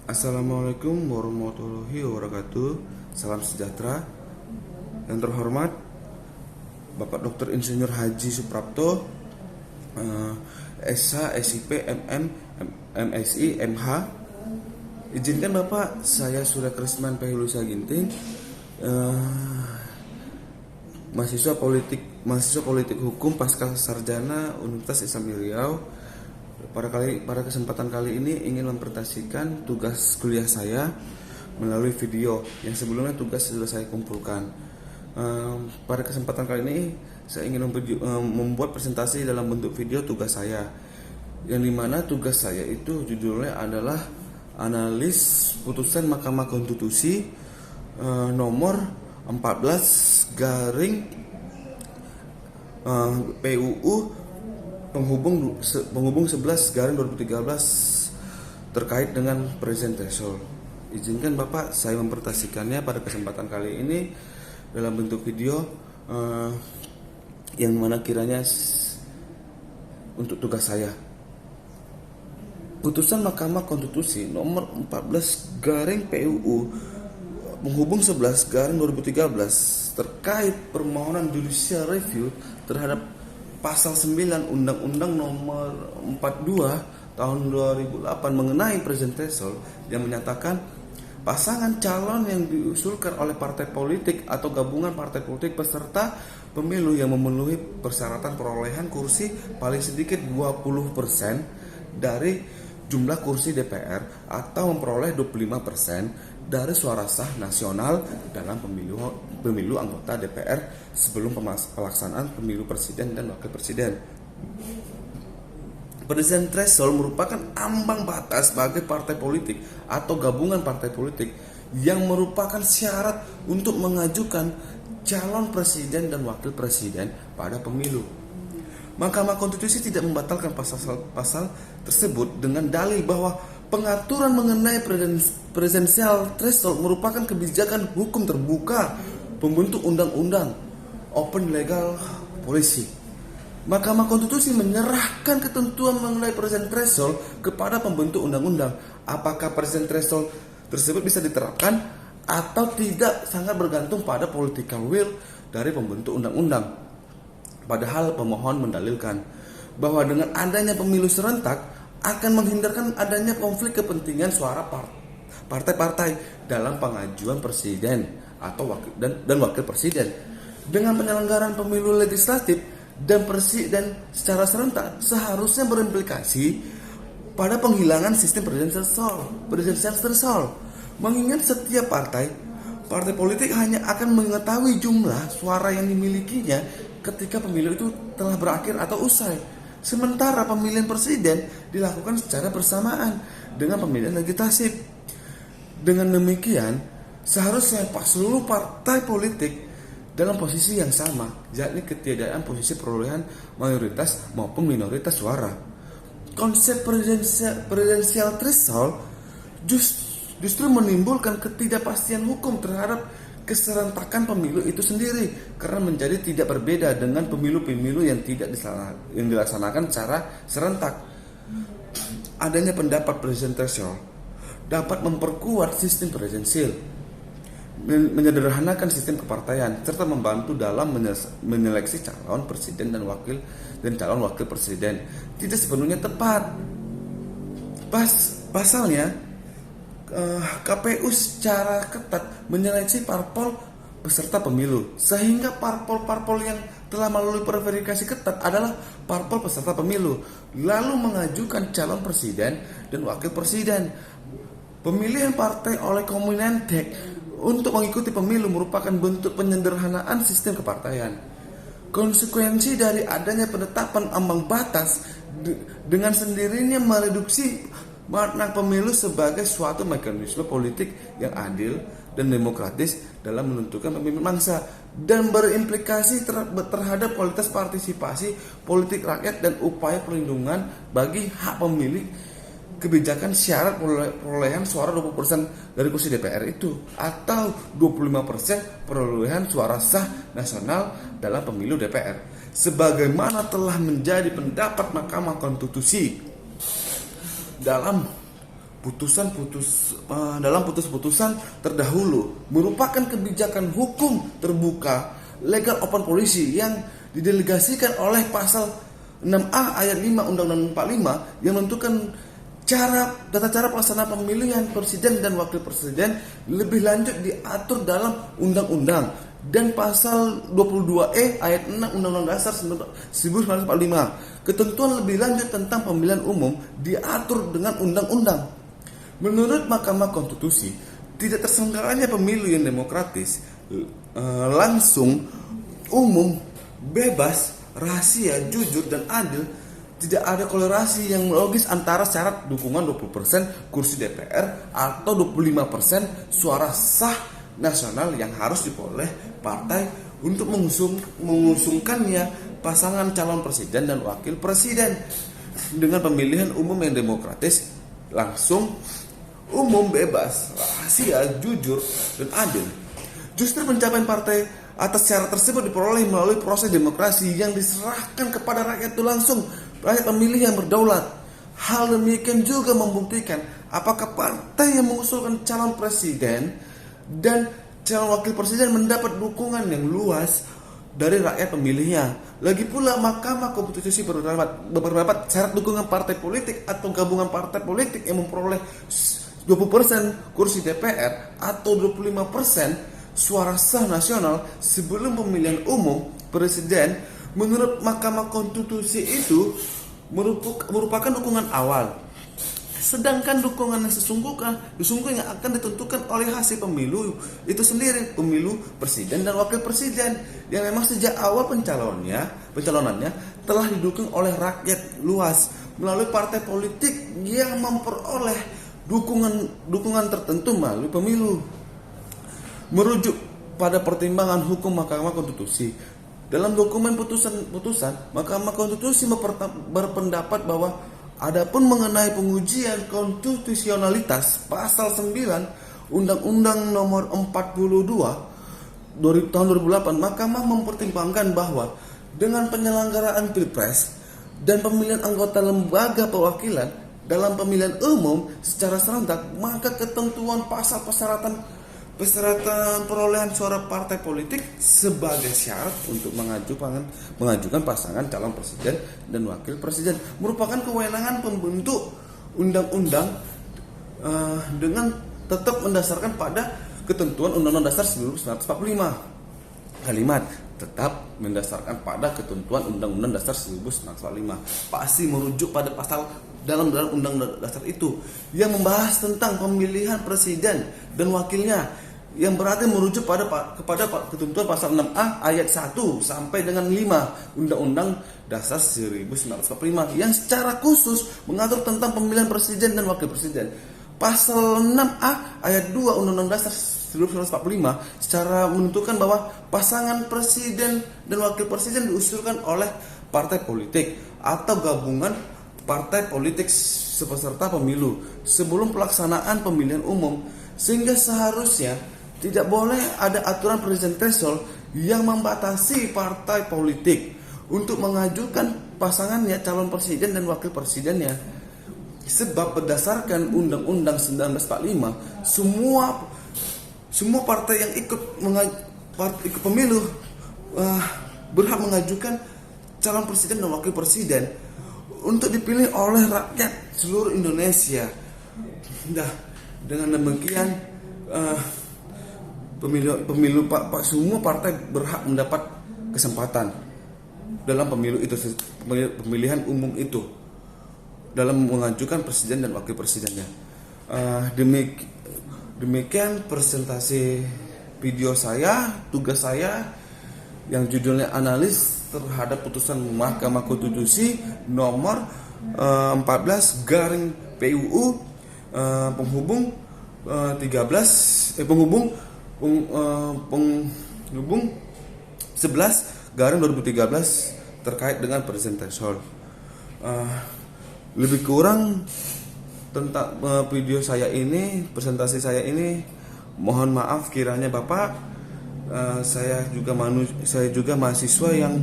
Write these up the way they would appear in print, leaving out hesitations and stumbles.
Assalamualaikum warahmatullahi wabarakatuh. Salam sejahtera. Yang terhormat Bapak Dr. Insinyur Haji Suprapto, SH, SIP, MM, MSI, MH. Izinkan Bapak, saya Surya Krisman Pehilusa Ginting, mahasiswa politik hukum pasca sarjana Universitas Islam Riau. Pada kesempatan kali ini ingin mempresentasikan tugas kuliah saya melalui video yang sebelumnya tugas sudah saya kumpulkan. Pada kesempatan kali ini saya ingin membuat presentasi dalam bentuk video tugas saya, yang dimana tugas saya itu judulnya adalah analis putusan Mahkamah Konstitusi nomor 14 garing PUU penghubung 11 garing 2013 terkait dengan present threshold. Izinkan Bapak saya mempresentasikannya pada kesempatan kali ini dalam bentuk video yang mana kiranya untuk tugas saya. Putusan Mahkamah Konstitusi nomor 14 garing PUU penghubung 11 garing 2013 terkait permohonan judicial review terhadap pasal 9 Undang-Undang nomor 42 tahun 2008 mengenai present threshold yang menyatakan pasangan calon yang diusulkan oleh partai politik atau gabungan partai politik peserta pemilu yang memenuhi persyaratan perolehan kursi paling sedikit 20% dari jumlah kursi DPR atau memperoleh 25% dari suara sah nasional dalam pemilu anggota DPR sebelum pelaksanaan pemilu presiden dan wakil presiden. Present threshold merupakan ambang batas bagi partai politik atau gabungan partai politik yang merupakan syarat untuk mengajukan calon presiden dan wakil presiden pada pemilu. Mahkamah Konstitusi tidak membatalkan pasal tersebut dengan dalih bahwa pengaturan mengenai presidential threshold merupakan kebijakan hukum terbuka pembentuk undang-undang open legal policy. Mahkamah Konstitusi menyerahkan ketentuan mengenai present threshold kepada pembentuk undang-undang. Apakah present threshold tersebut bisa diterapkan atau tidak sangat bergantung pada political will dari pembentuk undang-undang. Padahal pemohon mendalilkan bahwa dengan adanya pemilu serentak akan menghindarkan adanya konflik kepentingan suara partai-partai dalam pengajuan presiden atau wakil presiden. Dengan penyelenggaraan pemilu legislatif dan presiden secara serentak seharusnya berimplikasi pada penghilangan sistem presidensial threshold. Mengingat setiap partai politik hanya akan mengetahui jumlah suara yang dimilikinya ketika pemilu itu telah berakhir atau usai. Sementara pemilihan presiden dilakukan secara bersamaan dengan pemilihan legislatif. Dengan demikian, seharusnya seluruh partai politik dalam posisi yang sama, yakni ketiadaan posisi perolehan mayoritas maupun minoritas suara. Konsep presidensial threshold justru menimbulkan ketidakpastian hukum terhadap keserentakan pemilu itu sendiri, karena menjadi tidak berbeda dengan pemilu-pemilu yang dilaksanakan secara serentak. Adanya pendapat present threshold dapat memperkuat sistem presidensial, menyederhanakan sistem kepartaian, serta membantu dalam menyeleksi calon presiden dan calon wakil presiden. Tidak sepenuhnya tepat. Pasalnya KPU secara ketat menyeleksi parpol peserta pemilu, sehingga parpol-parpol yang telah melalui verifikasi ketat adalah parpol peserta pemilu, lalu mengajukan calon presiden dan wakil presiden. Pemilihan partai oleh Kominfo untuk mengikuti pemilu merupakan bentuk penyederhanaan sistem kepartaian. Konsekuensi dari adanya penetapan ambang batas dengan sendirinya mereduksi makna pemilu sebagai suatu mekanisme politik yang adil dan demokratis dalam menentukan pemimpin bangsa dan berimplikasi terhadap kualitas partisipasi politik rakyat dan upaya perlindungan bagi hak pemilih. Kebijakan syarat perolehan suara 20% dari kursi DPR itu atau 25% perolehan suara sah nasional dalam pemilu DPR, sebagaimana telah menjadi pendapat Mahkamah Konstitusi dalam dalam putusan terdahulu merupakan kebijakan hukum terbuka legal open policy yang didelegasikan oleh pasal 6A ayat 5 Undang-Undang 45 yang menentukan tata cara pelaksanaan pemilihan presiden dan wakil presiden lebih lanjut diatur dalam undang-undang, dan pasal 22E ayat 6 Undang-Undang Dasar 1945. Ketentuan lebih lanjut tentang pemilihan umum diatur dengan undang-undang. Menurut Mahkamah Konstitusi, tidak terselenggaranya pemilu yang demokratis, langsung, umum, bebas, rahasia, jujur, dan adil. Tidak ada kolerasi yang logis antara syarat dukungan 20% kursi DPR atau 25% suara sah nasional yang harus diperoleh partai untuk mengusungkannya pasangan calon presiden dan wakil presiden dengan pemilihan umum yang demokratis, langsung, umum, bebas, rahasia, jujur, dan adil. Justru pencapaian partai atas syarat tersebut diperoleh melalui proses demokrasi yang diserahkan kepada rakyat itu langsung, rakyat pemilih yang berdaulat. Hal demikian juga membuktikan apakah partai yang mengusulkan calon presiden dan calon wakil presiden mendapat dukungan yang luas dari rakyat pemilihnya. Lagi pula Mahkamah Konstitusi berpendapat syarat dukungan partai politik atau gabungan partai politik yang memperoleh 20% kursi DPR atau 25% suara sah nasional sebelum pemilihan umum presiden menurut Mahkamah Konstitusi itu merupakan dukungan awal. Sedangkan dukungan yang sesungguhnya akan ditentukan oleh hasil pemilu itu sendiri, pemilu presiden dan wakil presiden yang memang sejak awal pencalonannya telah didukung oleh rakyat luas melalui partai politik yang memperoleh dukungan tertentu melalui pemilu. Merujuk pada pertimbangan hukum Mahkamah Konstitusi, dalam dokumen putusan Mahkamah Konstitusi berpendapat bahwa adapun mengenai pengujian konstitusionalitas pasal 9 Undang-Undang Nomor 42 tahun 2008, Mahkamah mempertimbangkan bahwa dengan penyelenggaraan Pilpres dan pemilihan anggota lembaga perwakilan dalam pemilihan umum secara serentak, maka ketentuan pasal persyaratan perolehan suara partai politik sebagai syarat untuk mengajukan pasangan calon presiden dan wakil presiden merupakan kewenangan pembentuk undang-undang dengan tetap mendasarkan pada ketentuan Undang-Undang Dasar 1945. Kalimat tetap mendasarkan pada ketentuan Undang-Undang Dasar 1945 pasti merujuk pada pasal dalam Undang-Undang Dasar itu yang membahas tentang pemilihan presiden dan wakilnya, yang berarti merujuk kepada ketentuan pasal 6A ayat 1 sampai dengan 5 Undang-Undang Dasar 1945 yang secara khusus mengatur tentang pemilihan presiden dan wakil presiden. Pasal 6A ayat 2 Undang-Undang Dasar 1945 secara menentukan bahwa pasangan presiden dan wakil presiden diusulkan oleh partai politik atau gabungan partai politik peserta pemilu sebelum pelaksanaan pemilihan umum, sehingga seharusnya tidak boleh ada aturan presiden threshold yang membatasi partai politik untuk mengajukan pasangannya calon presiden dan wakil presidennya. Sebab berdasarkan Undang-Undang 1945, semua partai yang ikut pemilu berhak mengajukan calon presiden dan wakil presiden untuk dipilih oleh rakyat seluruh Indonesia. Dengan demikian pemilu semua partai berhak mendapat kesempatan dalam pemilu itu, pemilihan umum itu, dalam mengajukan presiden dan wakil presidennya. Demikian presentasi video saya, tugas saya yang judulnya analis terhadap putusan Mahkamah Konstitusi nomor 14 garing PUU penghubung 11 garing 2013 terkait dengan presiden threshold. Lebih kurang tentang video saya ini, presentasi saya ini, mohon maaf kiranya Bapak. Saya juga mahasiswa yang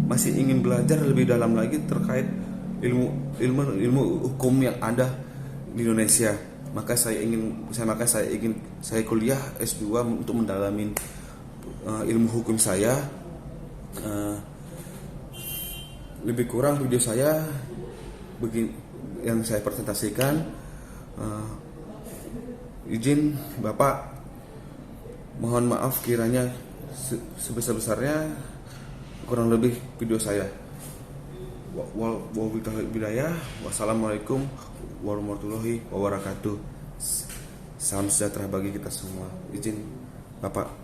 masih ingin belajar lebih dalam lagi terkait ilmu hukum yang ada di Indonesia. Maka saya kuliah S2 untuk mendalami ilmu hukum saya. Lebih kurang video saya begini yang saya presentasikan. Izin Bapak, mohon maaf kiranya sebesar-besarnya kurang lebih video saya. Wassalamualaikum warahmatullahi wabarakatuh. Salam sejahtera bagi kita semua. Izin Bapak.